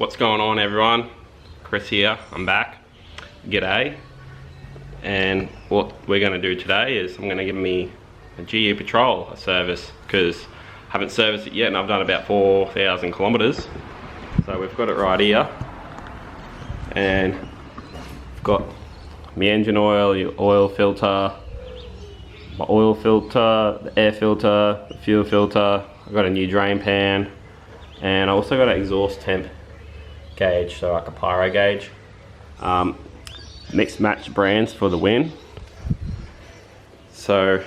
What's going on, everyone? Chris here, I'm back. G'day. And what we're going to do today is I'm going to give me a GE Patrol a service, because I haven't serviced it yet and I've done about 4,000 kilometers. So we've got it right here, and I've got my engine oil, your oil filter, my oil filter, the air filter, the fuel filter. I've got a new drain pan, and I also got an exhaust temp gauge, so like a Pyro gauge. Mixed match brands for the win. So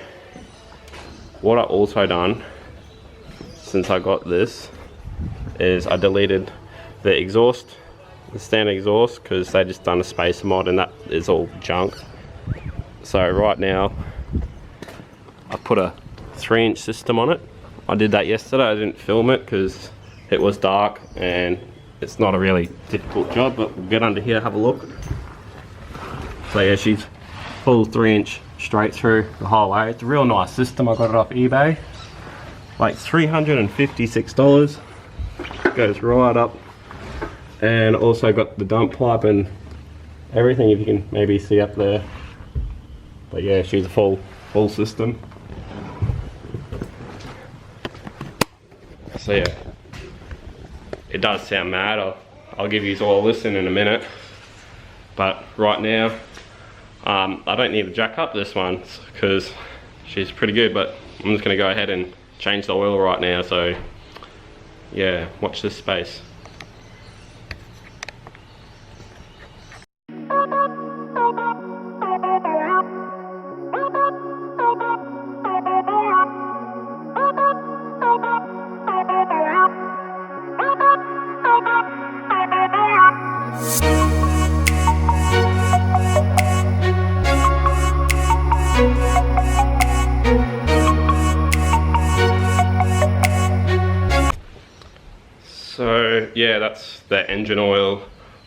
what I also done since I got this is I deleted the exhaust, the standard exhaust, because they just done a spacer mod and that is all junk. So right now I put a 3-inch system on it. I did that yesterday. I didn't film it because it was dark and it's not a really difficult job, but we'll get under here, have a look. So yeah, she's full 3-inch straight through the whole way. It's a real nice system. I got it off eBay, like $356. Goes right up, and also got the dump pipe and everything, if you can maybe see up there. But yeah, she's a full system. So yeah, it does sound mad. I'll give you all a listen in a minute, but right now I don't need to jack up this one because she's pretty good, but I'm just going to go ahead and change the oil right now. So yeah, watch this space. So yeah, that's the engine oil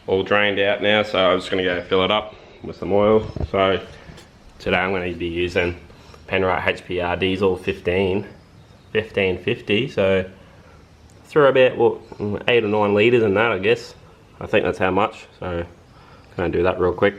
all drained out now, so I'm just going to go fill it up with some oil. So today I'm going to be using Pyro HPR diesel 1550, so through about what, 8 or 9 litres in that, I guess. I think that's how much, so I'm going to do that real quick.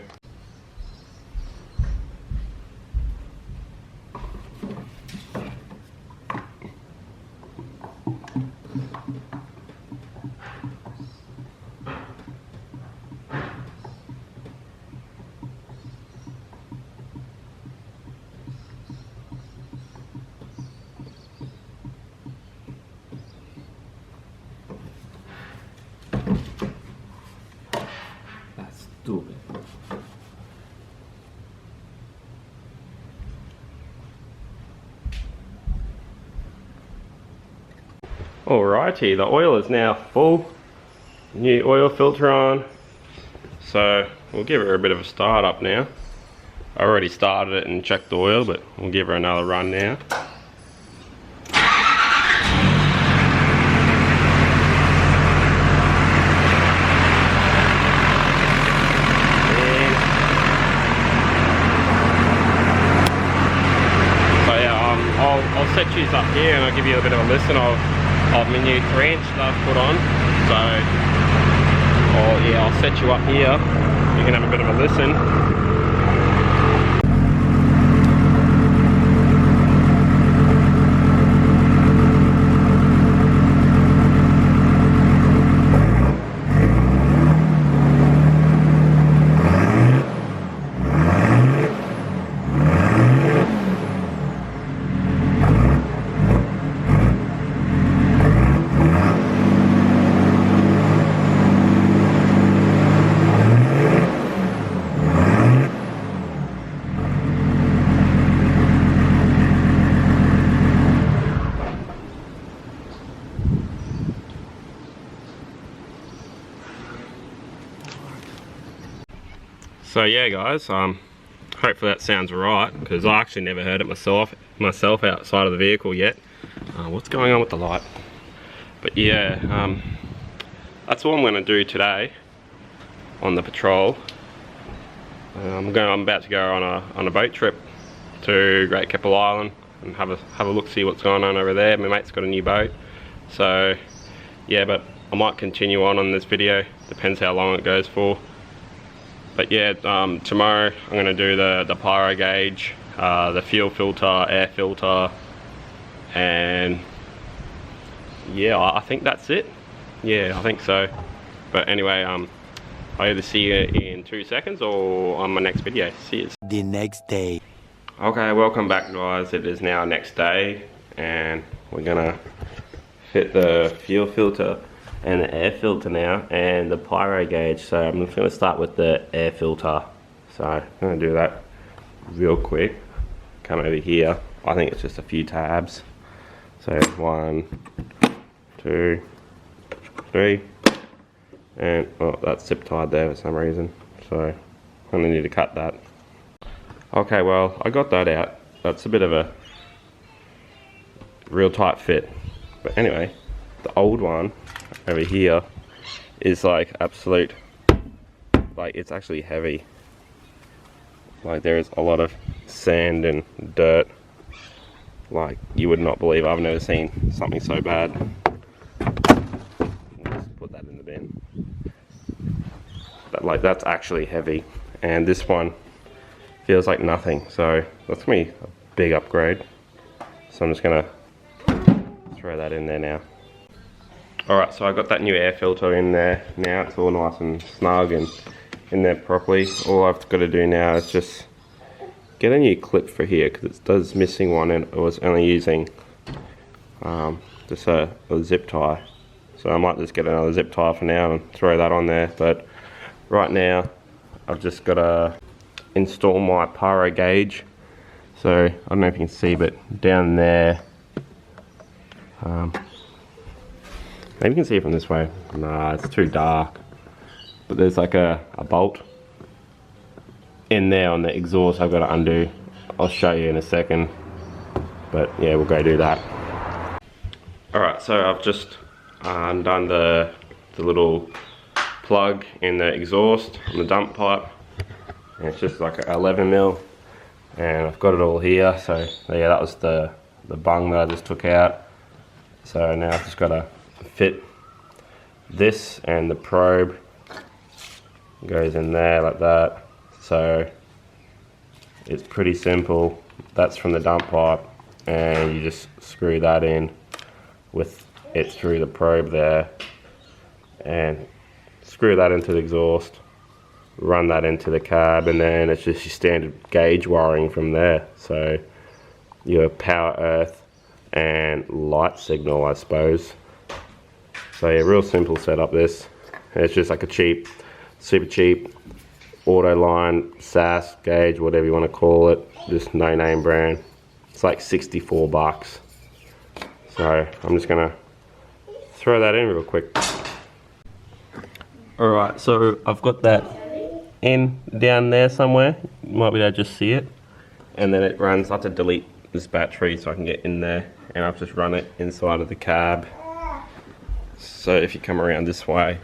That's stupid. Alrighty, the oil is now full. New oil filter on. So we'll give her a bit of a start up now. I already started it and checked the oil, but we'll give her another run now. I'll set you up here and I'll give you a bit of a listen of my new 3-inch that I've put on. So, yeah, I'll set you up here. You can have a bit of a listen. So yeah guys, hopefully that sounds right, because I actually never heard it myself outside of the vehicle yet. What's going on with the light? But yeah, that's what I'm going to do today on the patrol. I'm about to go on a boat trip to Great Keppel Island and have a look, see what's going on over there. My mate's got a new boat, so yeah. But I might continue on this video, depends how long it goes for. But yeah, tomorrow I'm going to do the pyro gauge, the fuel filter, air filter, and yeah, I think that's it. Yeah, I think so. But anyway, I'll either see you in 2 seconds or on my next video. See you. The next day. Okay, welcome back guys. It is now next day and we're gonna fit the fuel filter and the air filter now and the pyro gauge. So I'm gonna start with the air filter. So I'm gonna do that real quick. Come over here. I think it's just a few tabs. So 1, 2, 3, and oh, that's zip tied there for some reason. So I'm gonna need to cut that. Okay, well, I got that out. That's a bit of a real tight fit. But anyway, the old one over here is like absolute, like it's actually heavy. Like there is a lot of sand and dirt. Like you would not believe, I've never seen something so bad. Just put that in the bin. But like that's actually heavy. And this one feels like nothing, so that's gonna be a big upgrade. So I'm just gonna throw that in there now. Alright, so I got that new air filter in there now. It's all nice and snug and in there properly. All I've got to do now is just get a new clip for here because it does missing one and I was only using just a zip tie. So I might just get another zip tie for now and throw that on there. But right now I've just got to install my pyro gauge. So I don't know if you can see, but down there, maybe you can see it from this way. Nah, it's too dark. But there's like a bolt in there on the exhaust I've got to undo. I'll show you in a second. But yeah, we'll go do that. Alright, so I've just undone the little plug in the exhaust on the dump pipe. And it's just like 11mm, and I've got it all here. So yeah, that was the bung that I just took out. So now I've just got to fit this, and the probe goes in there like that. So it's pretty simple. That's from the dump pipe, and you just screw that in with it through the probe there, and screw that into the exhaust. Run that into the cab, and then it's just your standard gauge wiring from there. So your power, earth, and light signal, I suppose. So yeah, real simple setup this. And it's just like a cheap, super cheap auto line SAS gauge, whatever you want to call it, just no name brand. It's like 64 bucks. So I'm just gonna throw that in real quick. Alright, so I've got that in down there somewhere. You might be able to just see it. And then it runs, I have to delete this battery so I can get in there, and I've just run it inside of the cab. So if you come around this way,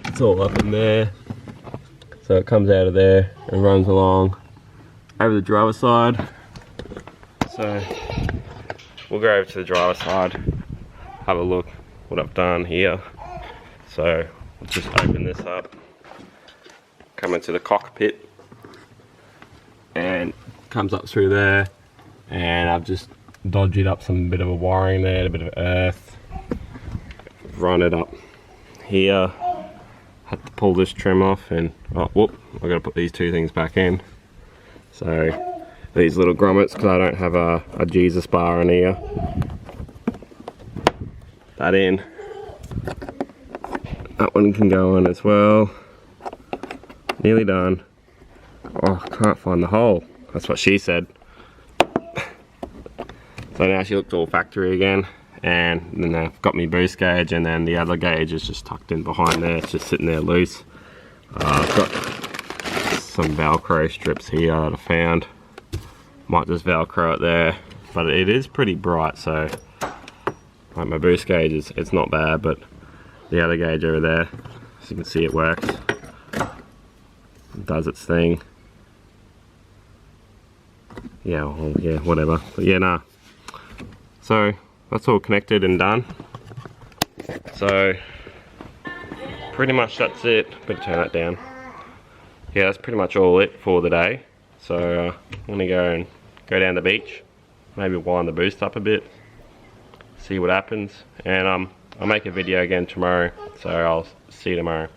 it's all up in there. So it comes out of there and runs along over the driver's side. So we'll go over to the driver's side, have a look what I've done here. So I'll just open this up, come into the cockpit, and comes up through there, and I've just dodged up some bit of a wiring there, a bit of earth, run it up here, had to pull this trim off, and oh whoop, I've got to put these two things back in. So these little grommets, because I don't have a Jesus bar in here, that in, that one can go on as well. Nearly done. Oh, I can't find the hole. That's what she said. So now she looked all factory again. And then I've got my boost gauge, and then the other gauge is just tucked in behind there. It's just sitting there loose. I've got some Velcro strips here that I found. Might just Velcro it there. But it is pretty bright, so like my boost gauge it's not bad, but the other gauge over there, as you can see, it works. It does its thing. Yeah, well, yeah, whatever. But yeah, nah. So that's all connected and done. So So pretty much that's it. Better turn that down. Yeah, that's pretty much all it for the day. So I'm gonna go down the beach, maybe wind the boost up a bit, see what happens, and I'll make a video again tomorrow. So I'll see you tomorrow.